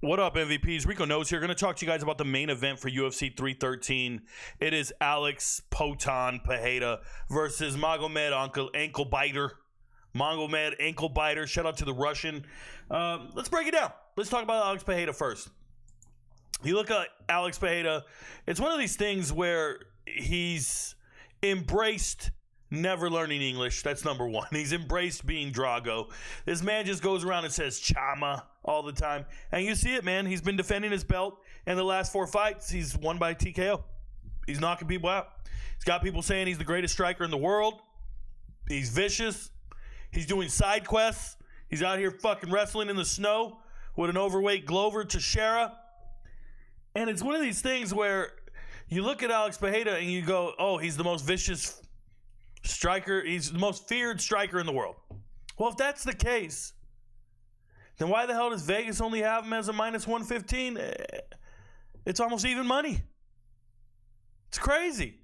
What up, MVPs? Rico Knows here. Going to talk to you guys about the main event for UFC 313. It is Alex Potan Pereira versus Magomed Ankle Biter. Magomed Ankle Biter. Shout out to the Russian. Let's break it down. Let's talk about Alex Pereira first. You look at Alex Pereira, it's one of these things where he's embraced never learning English. That's number one. He's embraced being Drago. This man just goes around and says Chama all the time. And you see it, man. He's been defending his belt. In the last 4 fights, he's won by TKO. He's knocking people out. He's got people saying he's the greatest striker in the world. He's vicious. He's doing side quests. He's out here fucking wrestling in the snow with an overweight Glover Teixeira. And it's one of these things where you look at Alex Pereira and you go, oh, he's the most vicious striker. He's the most feared striker in the world. Well, if that's the case, then why the hell does Vegas only have him as a minus 115? It's almost even money. It's crazy.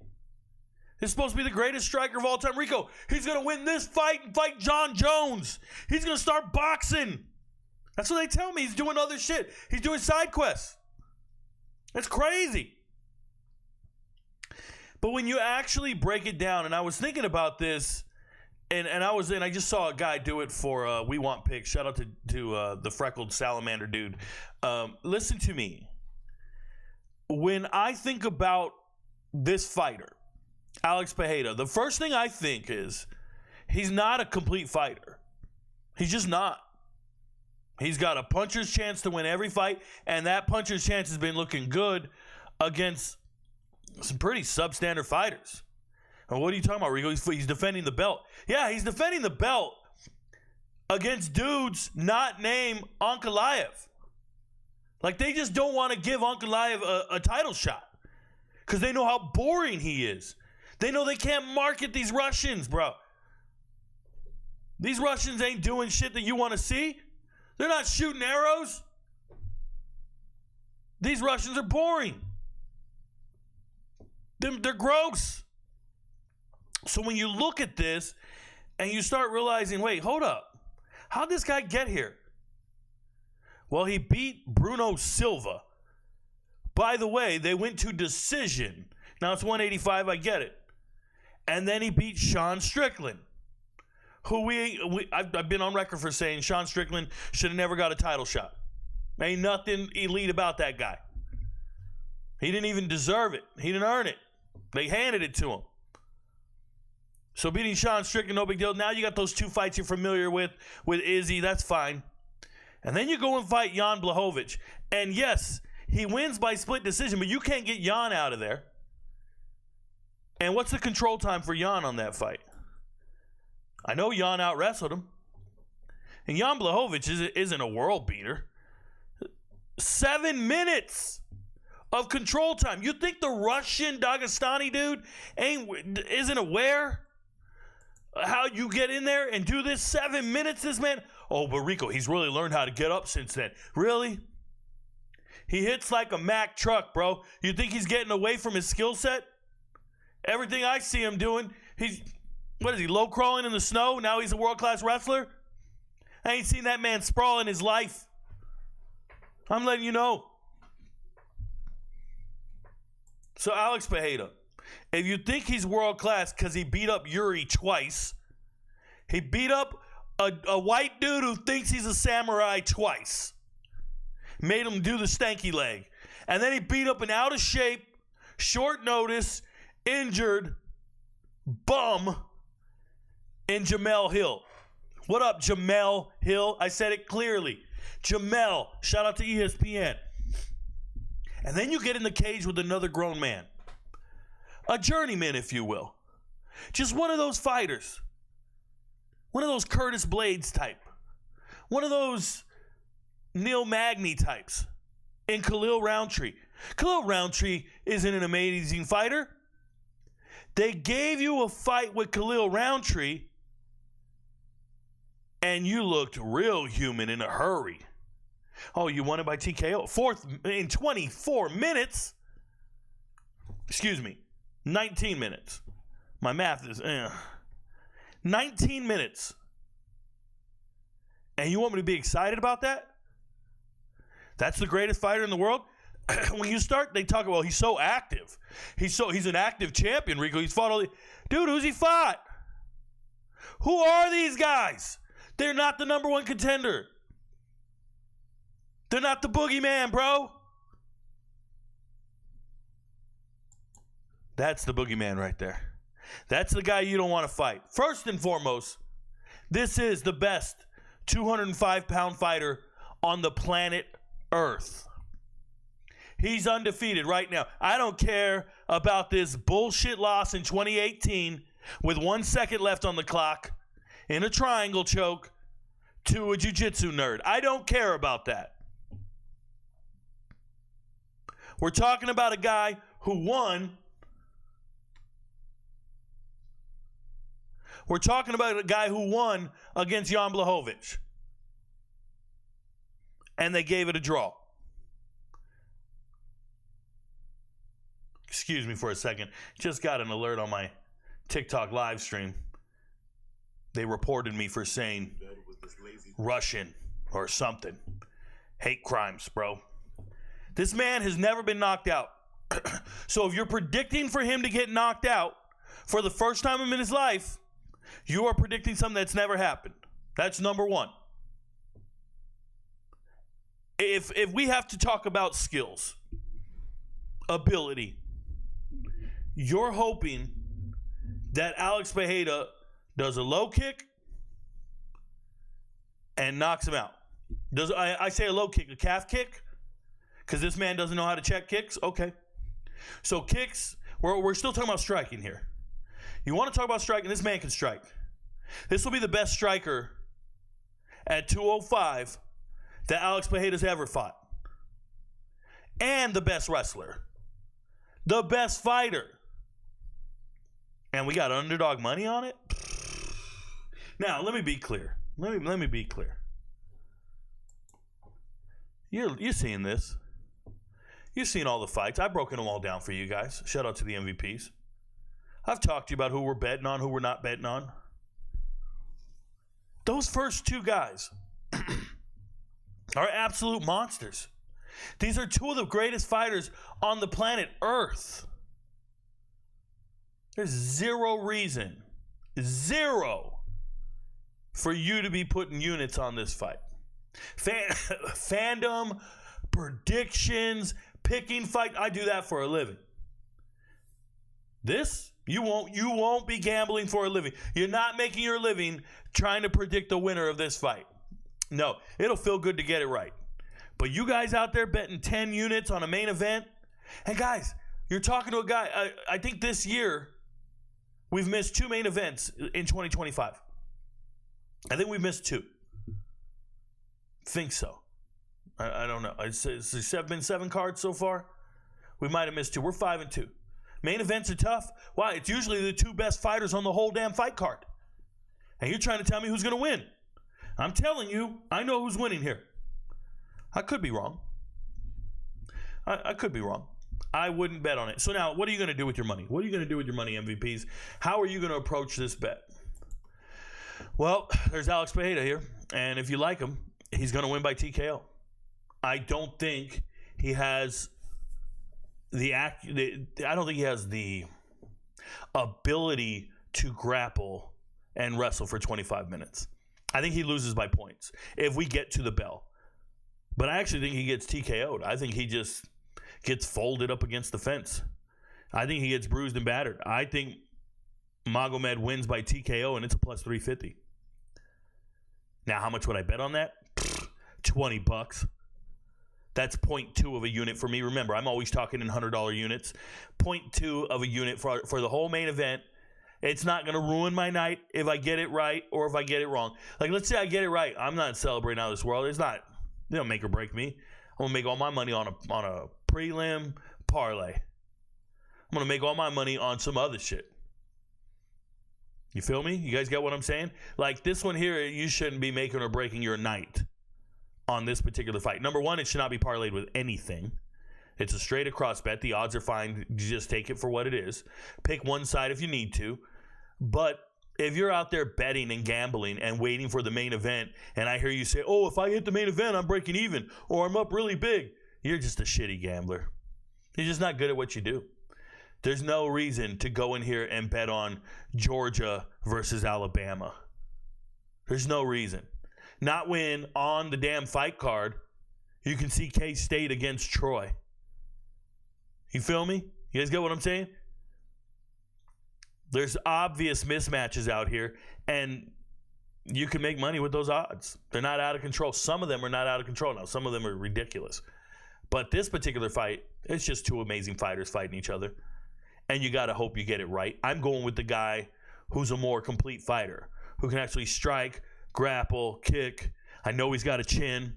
He's supposed to be the greatest striker of all time. Rico, he's going to win this fight and fight John Jones. He's going to start boxing. That's what they tell me. He's doing other shit. He's doing side quests. That's crazy. But when you actually break it down, and I was thinking about this, and I just saw a guy do it for We Want Picks. Shout out to the freckled salamander dude. Listen to me. When I think about this fighter, Alex Pereira, the first thing I think is he's not a complete fighter. He's just not. He's got a puncher's chance to win every fight, and that puncher's chance has been looking good against some pretty substandard fighters. And what are you talking about, Rico? He's defending the belt. Yeah, he's defending the belt against dudes not named Ankalaev. Like, they just don't want to give Ankalaev a title shot because they know how boring he is. They know they can't market these Russians, bro. These Russians ain't doing shit that you want to see. They're not shooting arrows. These Russians are boring. They're gross. So when you look at this and you start realizing, wait, hold up. How'd this guy get here? Well, he beat Bruno Silva. By the way, they went to decision. Now it's 185, I get it. And then he beat Sean Strickland, who I've been on record for saying Sean Strickland should have never got a title shot. Ain't nothing elite about that guy. He didn't even deserve it. He didn't earn it. They handed it to him. So beating Sean Strickland, no big deal. Now you got those 2 fights you're familiar with Izzy. That's fine. And then you go and fight Jan Blachowicz. And yes, he wins by split decision, but you can't get Jan out of there. And what's the control time for Jan on that fight? I know Jan out-wrestled him. And Jan Blachowicz isn't a world beater. 7 minutes of control time. You think the Russian Dagestani dude isn't aware how you get in there and do this? 7 minutes, this man? Oh, but Rico, he's really learned how to get up since then. Really? He hits like a Mack truck, bro. You think he's getting away from his skill set? Everything I see him doing, what is he, low crawling in the snow? Now he's a world-class wrestler? I ain't seen that man sprawl in his life. I'm letting you know. So Alex Pereira, if you think he's world-class because he beat up Yuri twice, he beat up a white dude who thinks he's a samurai twice, made him do the stanky leg, and then he beat up an out-of-shape, short-notice, injured bum in Jamel Hill. What up, Jamel Hill? I said it clearly. Jamel, shout out to ESPN. And then you get in the cage with another grown man. A journeyman, if you will. Just one of those fighters. One of those Curtis Blades type. One of those Neil Magny types. In Khalil Roundtree. Khalil Roundtree isn't an amazing fighter. They gave you a fight with Khalil Roundtree and you looked real human in a hurry. Oh, you won it by TKO. Fourth in 24 minutes. Excuse me. 19 minutes. My math is 19 minutes. And you want me to be excited about that? That's the greatest fighter in the world? When you start, they talk about he's so active. He's an active champion, Rico. He's fought all the... Dude, who's he fought? Who are these guys? They're not the number one contender. They're not the boogeyman, bro. That's the boogeyman right there. That's the guy you don't want to fight. First and foremost, this is the best 205-pound fighter on the planet Earth. He's undefeated right now. I don't care about this bullshit loss in 2018 with 1 second left on the clock in a triangle choke to a jiu-jitsu nerd. I don't care about that. We're talking about a guy who won. We're talking about a guy who won against Jan Blachowicz. And they gave it a draw. Excuse me for a second. Just got an alert on my TikTok live stream. They reported me for saying Russian or something. Hate crimes, bro. This man has never been knocked out. So if you're predicting for him to get knocked out for the first time in his life, you are predicting something that's never happened. That's number one. If we have to talk about skills, ability, you're hoping that Alex Pereira does a low kick and knocks him out. I say a low kick, a calf kick? Because this man doesn't know how to check kicks? Okay. So kicks, we're still talking about striking here. You want to talk about striking? This man can strike. This will be the best striker at 205 that Alex Pereira's ever fought. And the best wrestler. The best fighter. And we got underdog money on it? Now, let me be clear. Let me be clear. You're seeing this. You've seen all the fights. I've broken them all down for you guys. Shout out to the MVPs. I've talked to you about who we're betting on, who we're not betting on. Those first two guys are absolute monsters. These are two of the greatest fighters on the planet Earth. There's zero reason, for you to be putting units on this fight. Fandom, predictions, picking fight. I do that for a living. This, you won't be gambling for a living. You're not making your living trying to predict the winner of this fight. No, it'll feel good to get it right. But you guys out there betting 10 units on a main event, and guys, you're talking to a guy, I think this year we've missed 2 main events in 2025. I think we've missed 2. Think so. I don't know. It's been 7 cards so far. We might have missed 2. We're 5-2. Main events are tough. Why? It's usually the 2 best fighters on the whole damn fight card. And you're trying to tell me who's going to win. I'm telling you, I know who's winning here. I could be wrong. I could be wrong. I wouldn't bet on it. So now, what are you going to do with your money? What are you going to do with your money, MVPs? How are you going to approach this bet? Well, there's Alex Pereira here. And if you like him, he's going to win by TKO. I don't think he has I don't think he has the ability to grapple and wrestle for 25 minutes. I think he loses by points if we get to the bell. But I actually think he gets TKO'd. I think he just gets folded up against the fence. I think he gets bruised and battered. I think Magomed wins by TKO, and it's a plus 350. Now, how much would I bet on that? $20. That's 0.2 of a unit for me. Remember, I'm always talking in $100 units. 0.2 of a unit for the whole main event. It's not going to ruin my night if I get it right or if I get it wrong. Like, let's say I get it right. I'm not celebrating out of this world. It's not, they don't make or break me. I'm going to make all my money on a prelim parlay. I'm going to make all my money on some other shit. You feel me? You guys get what I'm saying? Like, this one here, you shouldn't be making or breaking your night on this particular fight. Number one, it should not be parlayed with anything. It's a straight across bet. The odds are fine. You just take it for what it is. Pick one side if you need to. But if you're out there betting and gambling and waiting for the main event, and I hear you say, oh, if I hit the main event, I'm breaking even, or I'm up really big, you're just a shitty gambler. You're just not good at what you do. There's no reason to go in here and bet on Georgia versus Alabama. There's no reason. Not when on the damn fight card, you can see K-State against Troy. You feel me? You guys get what I'm saying? There's obvious mismatches out here, and you can make money with those odds. They're not out of control. Some of them are not out of control now. Some of them are ridiculous. But this particular fight, it's just two amazing fighters fighting each other. And you got to hope you get it right. I'm going with the guy who's a more complete fighter, who can actually strike, grapple, kick. I know he's got a chin.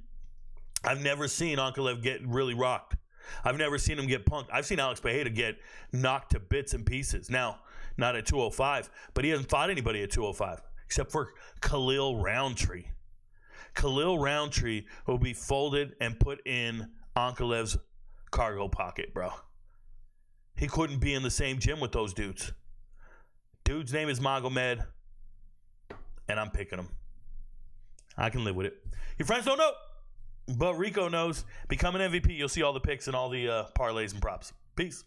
I've never seen Ankalaev get really rocked. I've never seen him get punked. I've seen Alex Pereira get knocked to bits and pieces. Now, not at 205, but he hasn't fought anybody at 205 except for Khalil Roundtree. Khalil Roundtree will be folded and put in Ankalaev's cargo pocket, bro. He couldn't be in the same gym with those dudes. Dude's name is Magomed, and I'm picking him. I can live with it. Your friends don't know, but Rico knows. Become an MVP. You'll see all the picks and all the parlays and props. Peace.